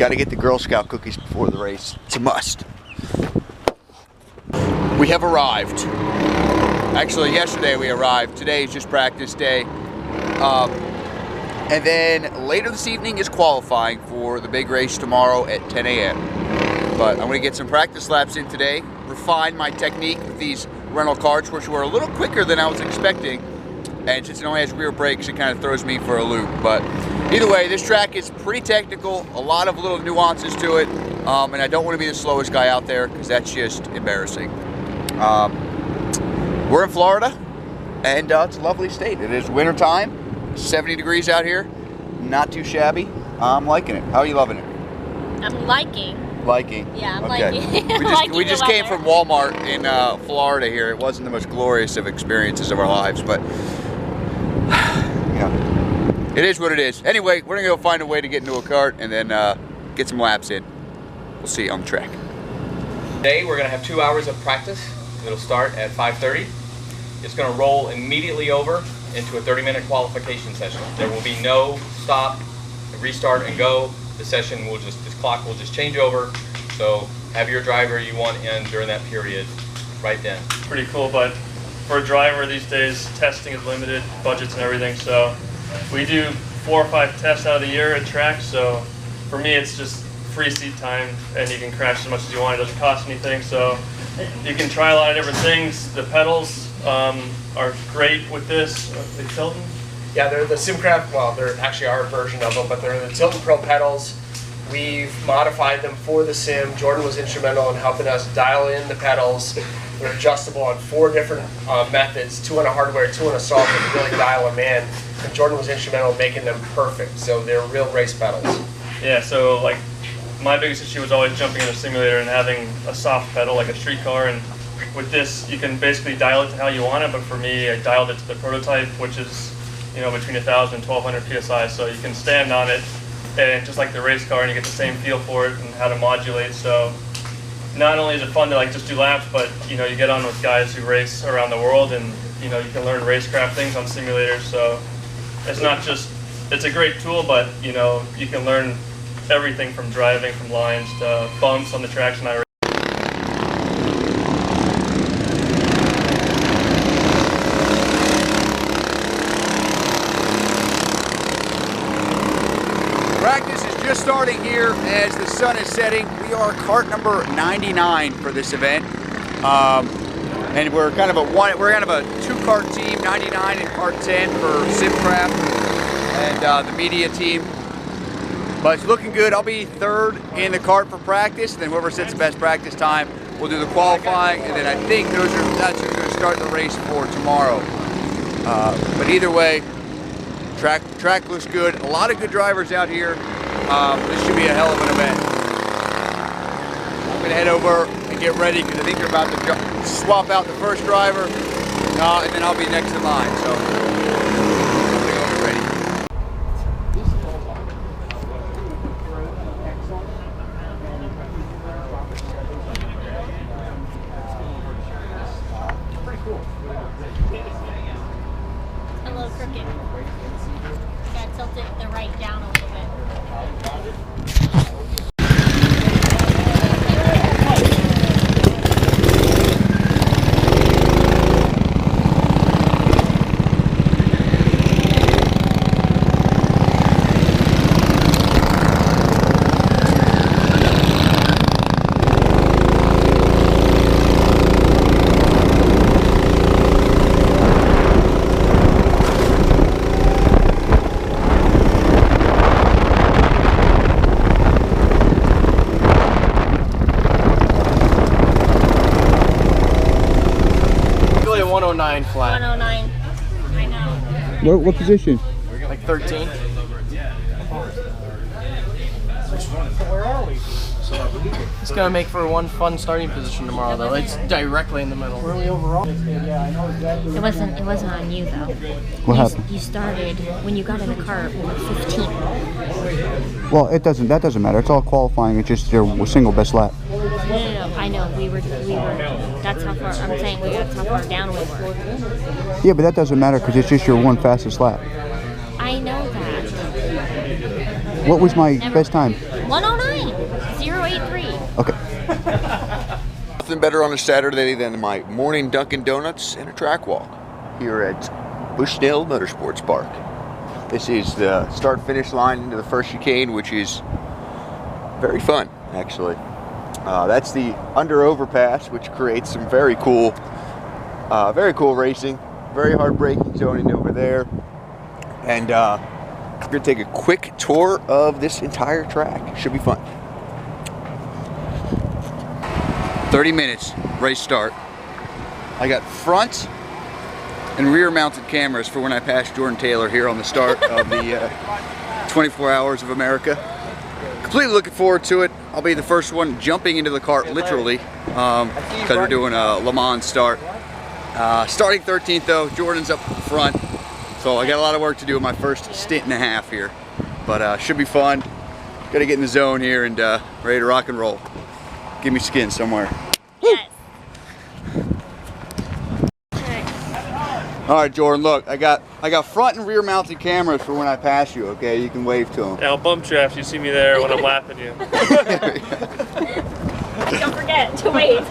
Gotta get the Girl Scout cookies before the race. It's a must. We have arrived. Actually, yesterday we arrived. Today is just practice day. And then later this evening is qualifying for the big race tomorrow at 10 a.m. But I'm gonna get some practice laps in today, refine my technique with these rental karts, which were a little quicker than I was expecting. And since it only has rear brakes, it kind of throws me for a loop. But either way, this track is pretty technical, a lot of little nuances to it. And I don't want to be the slowest guy out there because that's just embarrassing. We're in Florida, and it's a lovely state. It is winter time, 70 degrees out here, not too shabby. I'm liking it. How are you loving it? I'm liking. Liking? Yeah, I'm okay. liking. We just came from Walmart in Florida here. It wasn't the most glorious of experiences of our lives, but you know, it is what it is. Anyway, we're gonna go find a way to get into a kart and then get some laps in. We'll see you on the track. Today we're gonna have 2 hours of practice. It'll start at 5:30. It's gonna roll immediately over into a 30-minute qualification session. There will be no stop, restart and go. The session will this clock will just change over. So have your driver you want in during that period right then. Pretty cool, but for a driver these days, testing is limited, budgets and everything. So we do 4 or 5 tests out of the year at tracks. So for me, it's just free seat time, and you can crash as much as you want. It doesn't cost anything. So you can try a lot of different things. The pedals are great with this. The Tilton. Yeah, they're the Simcraft, well, they're actually our version of them, but they're the Tilton Pro pedals. We've modified them for the sim. Jordan was instrumental in helping us dial in the pedals. They're adjustable on 4 different methods, 2 on a hardware, 2 on a software to really dial them in. And Jordan was instrumental in making them perfect, so they're real race pedals. Yeah, so like my biggest issue was always jumping in a simulator and having a soft pedal like a street car, and with this you can basically dial it to how you want it, but for me I dialed it to the prototype, which is between 1,000 and 1,200 psi, so you can stand on it and just like the race car, and you get the same feel for it and how to modulate. So not only is it fun to like just do laps, but you get on with guys who race around the world, and you can learn racecraft things on simulators. So it's not just, it's a great tool, but you can learn everything from driving, from lines to bumps on the tracks. And I Practice is just starting here as the sun is setting. We are kart number 99 for this event, and we're kind of a 2-kart team, 99 and kart 10 for Simcraft and the media team. But it's looking good. I'll be 3rd in the kart for practice, and then whoever sets the best practice time will do the qualifying, and then I think that's who's going to start the race for tomorrow. But either way, track looks good. A lot of good drivers out here. This should be a hell of an event. I'm going to head over and get ready because I think they're about to swap out the first driver, and then I'll be next in line. So I'm going to get ready. A little crooked. Gotta tilt it the right down a little bit. Really a 109 flat. 109. I know. What position? Like 13. Where are we? It's gonna make for one fun starting position tomorrow, though. It's directly in the middle. Where are we overall? Yeah, I know exactly. It wasn't on you though. What happened? You started when you got in the cart with 15. Well, that doesn't matter. It's all qualifying. It's just your single best lap. No, I know. We were. That's how far. I'm saying that's how far down we were. Yeah, but that doesn't matter because it's just your one fastest lap. I know that. What was my best time? 109. Okay. Nothing better on a Saturday than my morning Dunkin' Donuts and a track walk here at Bushnell Motorsports Park. This is the start-finish line into the first chicane, which is very fun, actually. That's the under overpass, which creates some very cool racing. Very hard braking zoning over there. And we're gonna take a quick tour of this entire track. Should be fun. 30 minutes, race start. I got front and rear mounted cameras for when I pass Jordan Taylor here on the start of the 24 Hours of America. Completely looking forward to it. I'll be the first one jumping into the kart, literally, because we're doing a Le Mans start. Starting 13th though, Jordan's up front, so I got a lot of work to do in my first stint and a half here. But should be fun. Gotta get in the zone here and ready to rock and roll. Give me skin somewhere. Yes. All right, Jordan. Look, I got front and rear mounted cameras for when I pass you. Okay, you can wave to them. Yeah, I'll bump you after you see me there when I'm lapping you. Don't forget to wave.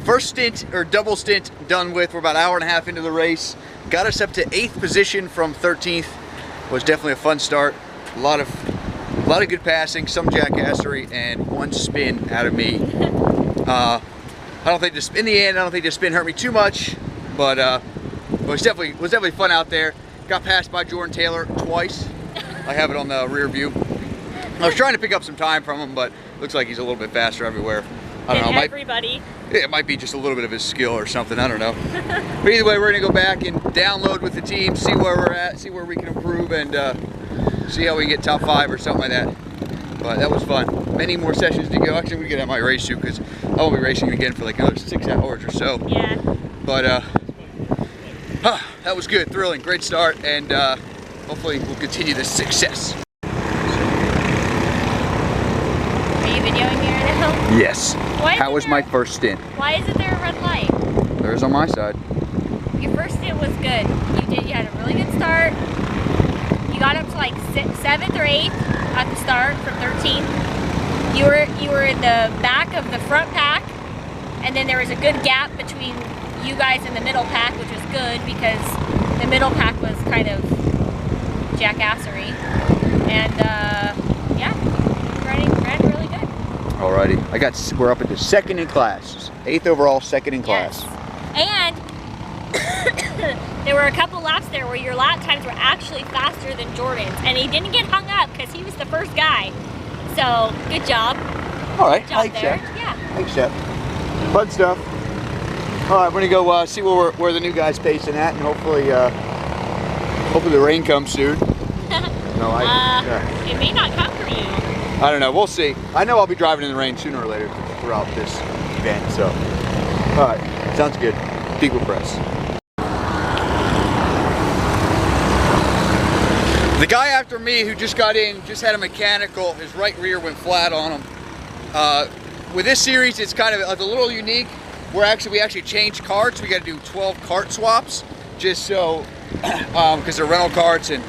First stint, or double stint, done with. We're about an hour and a half into the race. Got us up to 8th position from 13th. Was definitely a fun start. A lot of good passing, some jackassery, and one spin out of me. I don't think in the end, I don't think the spin hurt me too much, but it was definitely fun out there. Got passed by Jordan Taylor twice. I have it on the rear view. I was trying to pick up some time from him, but looks like he's a little bit faster everywhere. I don't know. Everybody. It might be just a little bit of his skill or something. I don't know. But either way, we're gonna go back and download with the team, see where we're at, see where we can improve, and see how we can get top 5 or something like that. But that was fun. Many more sessions to go. Actually, I'm gonna get out my race suit because I won't be racing again for like another 6 hours or so. Yeah. But that was good, thrilling, great start, and hopefully we'll continue this success. Are you videoing me right now? Yes. How was my first stint? Why isn't there a red light? There is on my side. Your first stint was good. You had a really good start. You got up to like 7th or 8th at the start from 13th. You were in the back of the front pack, and then there was a good gap between you guys and the middle pack, which was good because the middle pack was kind of jackassery. And yeah, ran really good. All Alrighty, we're up into second in class. 8th overall, second in class. Yes. And there were a couple laps there where your lap times were actually faster than Jordan's, and he didn't get hung up because he was the first guy. So, good job. Alright, Good job I accept. there. Yeah. I accept. Fun stuff. Alright, we're gonna go see where the new guy's pacing at, and hopefully the rain comes soon. No, it may not come for you. I don't know, we'll see. I know I'll be driving in the rain sooner or later throughout this event, so. Alright, sounds good. People press. The guy after me who just got in just had a mechanical. His right rear went flat on him. With this series, it's kind of a little unique. We actually changed carts. We got to do 12 cart swaps, just so because they're rental carts and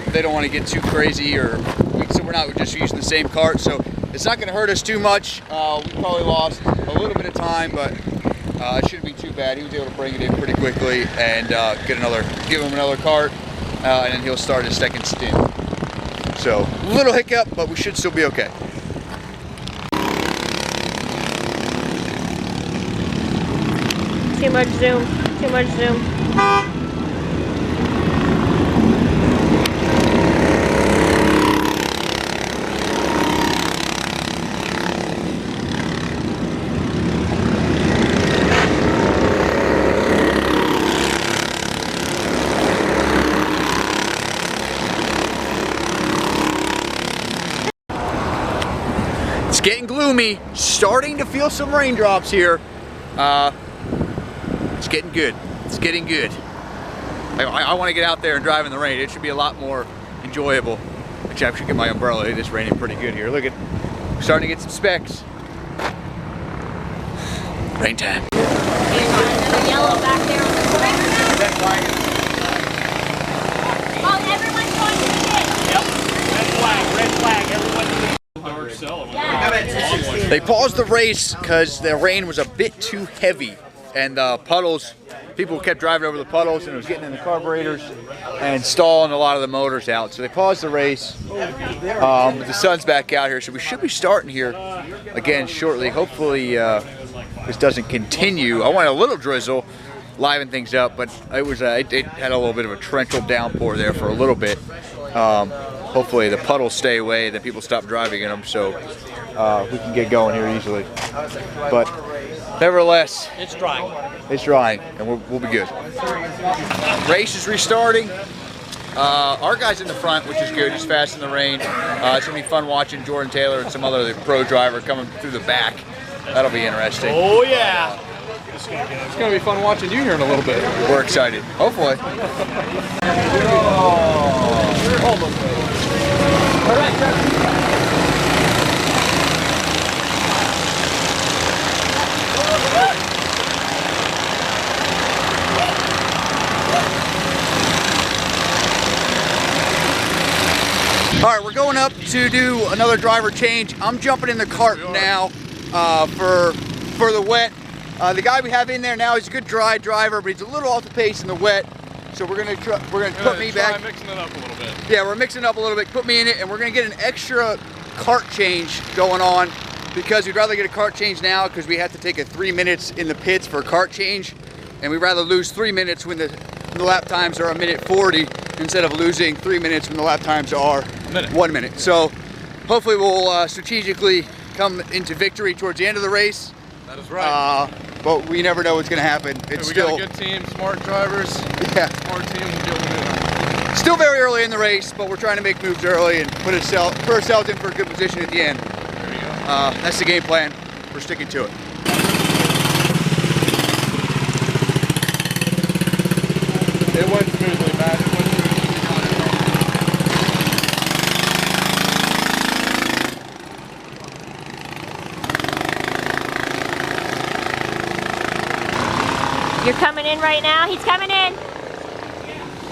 they don't want to get too crazy, so we're not just using the same cart. So it's not going to hurt us too much. We probably lost a little bit of time, but it shouldn't be too bad. He was able to bring it in pretty quickly and give him another cart, and then he'll start his second stint. So a little hiccup, but we should still be okay. Too much zoom. Too much zoom. It's getting gloomy, starting to feel some raindrops here. It's getting good. It's getting good. I want to get out there and drive in the rain. It should be a lot more enjoyable. Actually, I should get my umbrella. It is raining pretty good here. Look at, we're starting to get some specks. Rain time. Another yellow back there on the corner. Oh, everyone's going to the pit. Yep. Red flag. Everyone. They paused the race because the rain was a bit too heavy, and the puddles, people kept driving over the puddles, and it was getting in the carburetors and stalling a lot of the motors out. So they paused the race. The sun's back out here, so we should be starting here again shortly. Hopefully this doesn't continue. I want a little drizzle, liven things up, but it had a little bit of a torrential downpour there for a little bit. Hopefully the puddles stay away, then people stop driving in them, so we can get going here easily. But nevertheless, It's drying. it's drying, and we'll be good. Race is restarting. Our guy's in the front, which is good. He's fast in the rain. It's gonna be fun watching Jordan Taylor and some other pro driver coming through the back. That'll be interesting. Oh yeah. It's gonna be fun watching you here in a little bit. We're excited. Hopefully. All right, we're going up to do another driver change. I'm jumping in the cart now for the wet. The guy we have in there now is a good dry driver, but he's a little off the pace in the wet. So we're gonna put me back. Mixing it up a little bit. Yeah, we're mixing it up a little bit. Put me in it, and we're gonna get an extra cart change going on because we'd rather get a cart change now because we have to take 3 minutes in the pits for a cart change, and we'd rather lose 3 minutes when the lap times are 1:40 instead of losing 3 minutes when the lap times are 1 minute. So hopefully we'll strategically come into victory towards the end of the race. That is right. But we never know what's going to happen. It's we still got a good team, smart drivers. Yeah. Smart team to get it. Still very early in the race, but we're trying to make moves early and put ourselves in for a good position at the end. There you go. That's the game plan. We're sticking to it. It went smoothly, Matt. It went smoothly. You're coming in right now. He's coming in.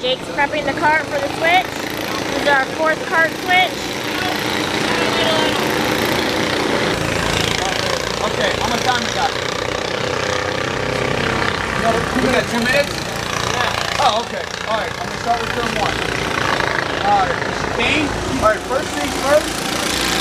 Jake's prepping the cart for the switch. This is our 4th cart switch. Okay, how much time we got? We got 2 minutes? Yeah. Oh, okay. All right, I'm gonna start with turn 1. All right, chicane. All right, first things first.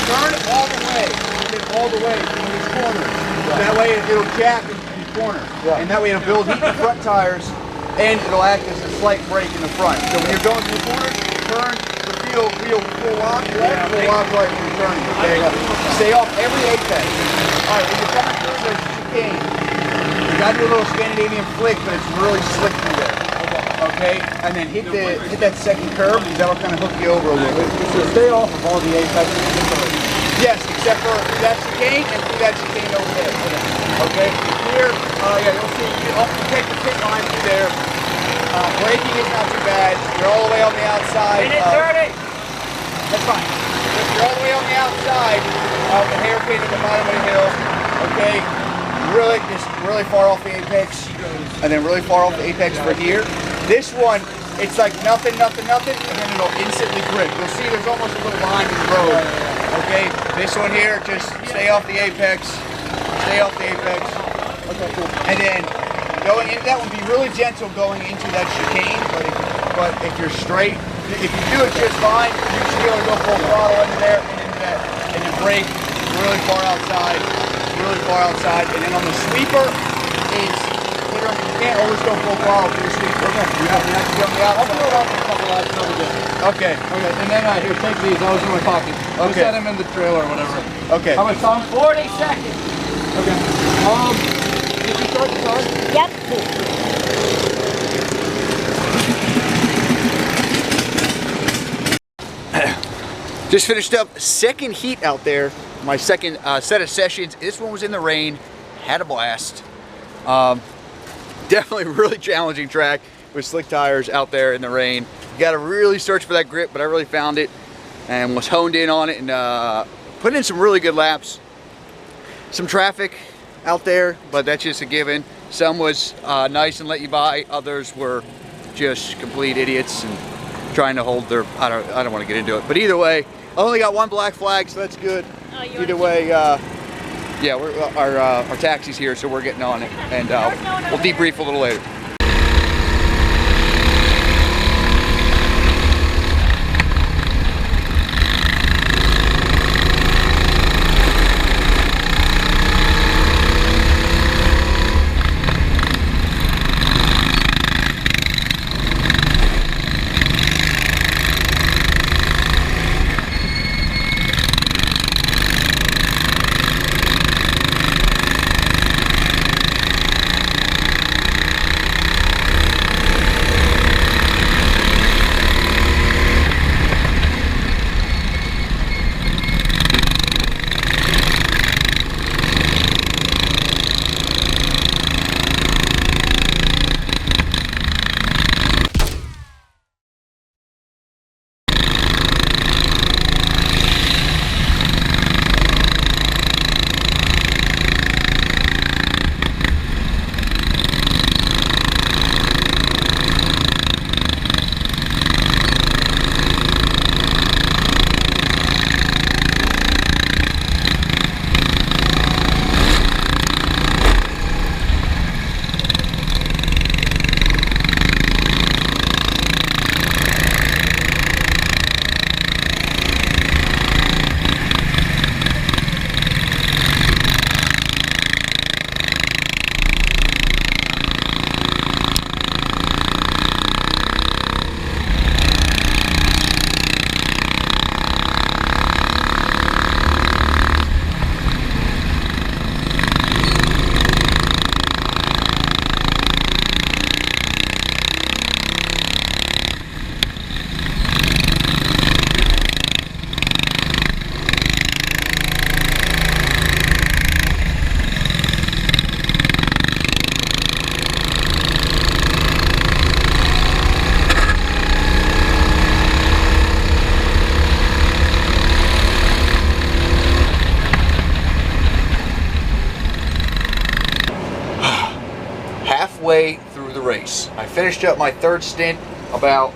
Turn all the way. Get all the way in these corners. That way it'll jack in these corners. And that way it'll build heat in the front tires, and it'll act as a slight brake in the front. So when you're going through the corners, turn the wheel full lock right, full lock right when you're turning. Okay? Stay off every apex. Alright, when you're coming through the chicane, you gotta do a little Scandinavian flick, but it's really slick through there. Okay, and then hit that second curve, because that'll kind of hook you over a little bit. So stay off of all the apexes. Yes, except for that chicane and through that chicane over there. Okay, here, yeah, you'll see, you take the pit line through there. Braking is not too bad. You're all the way on the outside. Minute 30. That's fine. You're all the way on the outside of the hairpin at the bottom of the hill. Okay, really far off the apex, and then really far off the apex for here. This one, it's like nothing, and then it'll instantly grip. You'll see there's almost a little line in the road. Okay, this one here, just stay off the apex, stay off the apex. Okay, cool. And then going into that one, be really gentle going into that chicane, but if you're straight, if you do it just fine, you should be able to go full throttle into there and into that, and then brake really far outside, and then on the sweeper, you can't always go full throttle for the sweeper. You have to go on the outside. I'll throw it out for a couple laps over there. Okay. And then here, take these. I was in my pocket. Just set them in the trailer or whatever. Okay. How much time? 40 seconds. Okay. Did you start the car? Yep. Just finished up second heat out there. My second set of sessions. This one was in the rain. Had a blast. Definitely really challenging track with slick tires out there in the rain. You got to really search for that grip, but I really found it and was honed in on it and put in some really good laps. Some traffic out there, but that's just a given. Some was nice and let you by. Others were just complete idiots and trying to hold their, I don't want to get into it. But either way, I only got one black flag, so that's good. Oh, Either way, yeah, our taxi's here, so we're getting on it, and we'll debrief a little later. Halfway through the race. I finished up my third stint about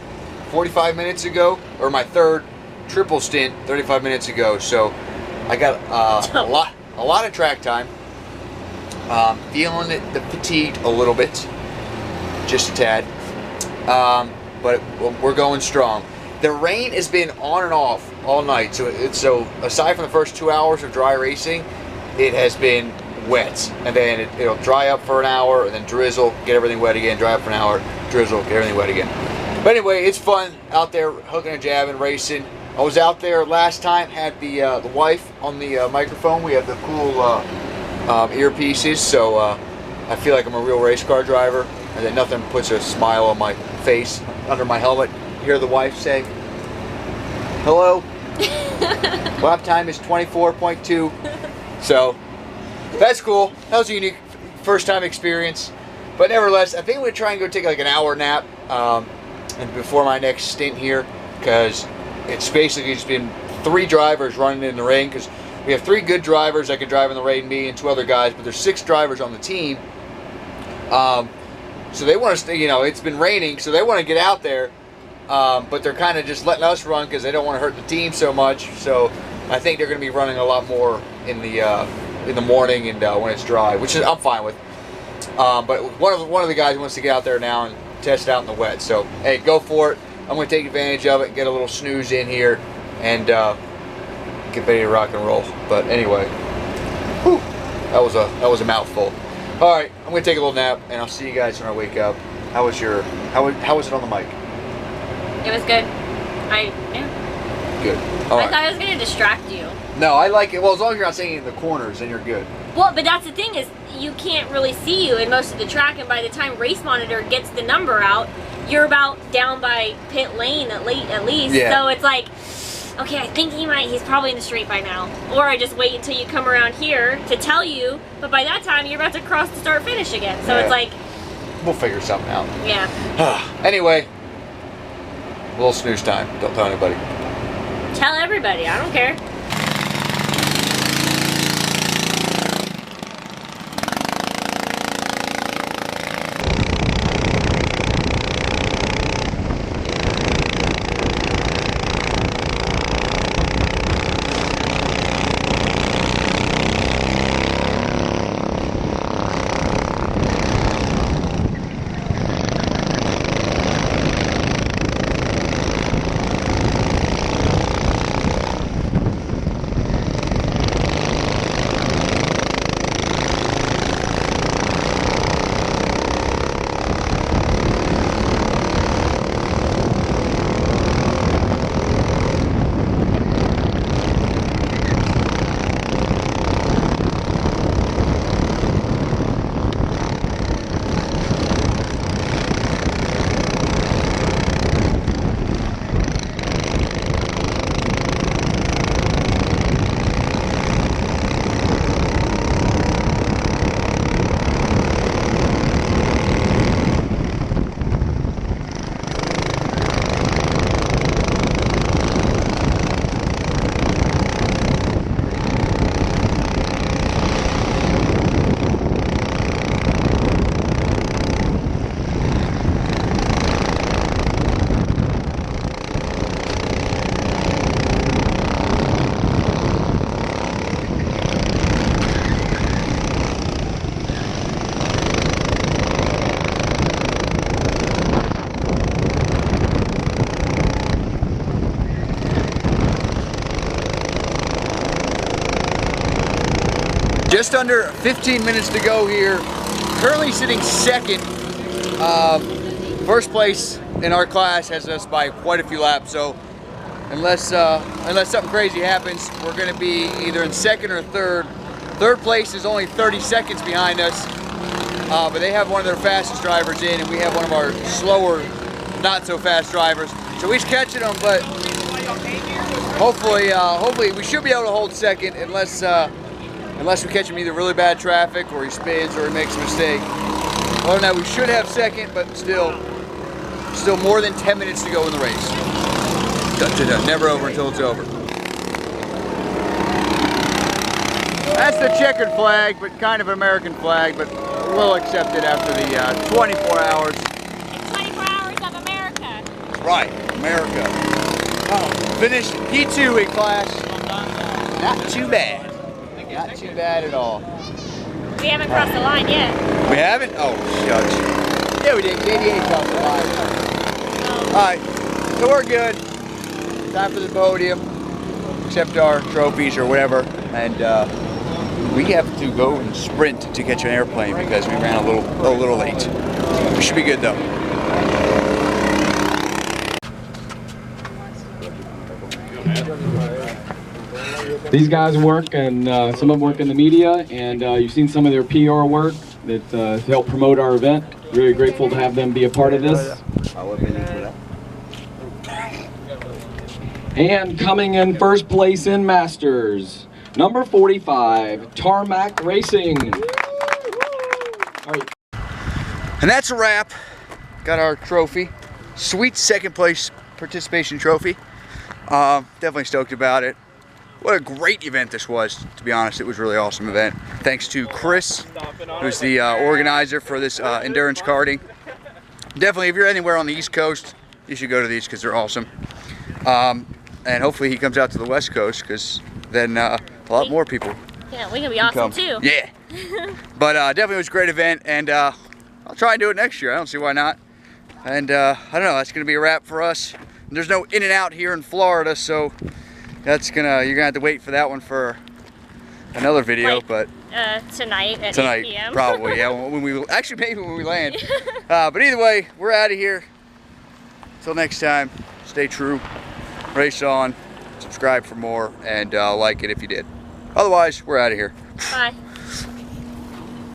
45 minutes ago, or my third triple stint 35 minutes ago. So I got a lot of track time. Feeling the fatigued a little bit, just a tad, but we're going strong. The rain has been on and off all night, so aside from the first 2 hours of dry racing, it has been wet, and then it'll dry up for an hour, and then drizzle, get everything wet again, dry up for an hour, drizzle, get everything wet again. But anyway, it's fun out there hooking and jabbing, racing. I was out there last time, had the wife on the microphone. We have the cool earpieces, so I feel like I'm a real race car driver, and then nothing puts a smile on my face under my helmet. You hear the wife say, "Hello." Lap time is 24.2, so that's cool. That was a unique first time experience, but nevertheless, I think I'm gonna try and go take like an hour nap and before my next stint here, because it's basically just been 3 drivers running in the rain, because we have 3 good drivers that can drive in the rain, me and 2 other guys, but there's 6 drivers on the team. So they want to stay, you know, it's been raining, so they want to get out there, but they're kind of just letting us run because they don't want to hurt the team so much. So I think they're going to be running a lot more in the morning and when it's dry, which is, I'm fine with. But one of the guys wants to get out there now and test it out in the wet. So hey, go for it. I'm going to take advantage of it and get a little snooze in here and get ready to rock and roll. But anyway, whew, that was a mouthful. All right, I'm going to take a little nap, and I'll see you guys when I wake up. How was it on the mic? It was good. Good. All right. I thought I was gonna distract you. No, I like it. Well, as long as you're not saying in the corners, then you're good. Well, but that's the thing is you can't really see you in most of the track, and by the time Race Monitor gets the number out, you're about down by pit lane at least. Yeah. So it's like, okay, I think he's probably in the straight by now. Or I just wait until you come around here to tell you, but by that time you're about to cross the start finish again. So Yeah. it's like, We'll figure something out. yeah. Anyway, a little snooze time. Don't tell anybody. Tell everybody, I don't care. Just under 15 minutes to go here. Currently sitting second. First place in our class has us by quite a few laps. So unless something crazy happens, we're going to be either in second or third. Third place is only 30 seconds behind us, but they have one of their fastest drivers in, and we have one of our slower, not so fast drivers. So he's catching them, but hopefully we should be able to hold second unless we catch him either really bad traffic or he spins or he makes a mistake. Other than that, we should have second, but still more than 10 minutes to go in the race. Never over until it's over. That's the checkered flag, but kind of an American flag, but we'll accept it after the 24 hours. It's 24 hours of America. That's right, America. Finished P2 in class. Not too bad. Not too bad at all. We haven't crossed the line yet. We haven't? Oh, shucks. Yeah, we did. 88 crossed the line. Alright, so we're good. Time for the podium. Accept our trophies or whatever. And we have to go and sprint to catch an airplane because we ran a little late. We should be good though. These guys work, and some of them work in the media, and you've seen some of their PR work that help promote our event. Really grateful to have them be a part of this. And coming in first place in Masters, number 45, Tarmac Racing. All right. And that's a wrap. Got our trophy. Sweet second place participation trophy. Definitely stoked about it. What a great event this was, to be honest. It was a really awesome event. Thanks to Chris, who's the organizer for this endurance karting. Definitely, if you're anywhere on the East Coast, you should go to these because they're awesome. And hopefully he comes out to the West Coast because then a lot more people. Yeah, we can be awesome too. Yeah. But definitely was a great event, and I'll try and do it next year. I don't see why not. And I don't know, that's going to be a wrap for us. And there's no in and out here in Florida, so you're gonna have to wait for that one for another video. Like, but tonight at 8 p.m. Probably, yeah. Actually, maybe when we land. But either way, we're out of here. Until next time, stay true, race on, subscribe for more, and like it if you did. Otherwise, we're out of here. Bye.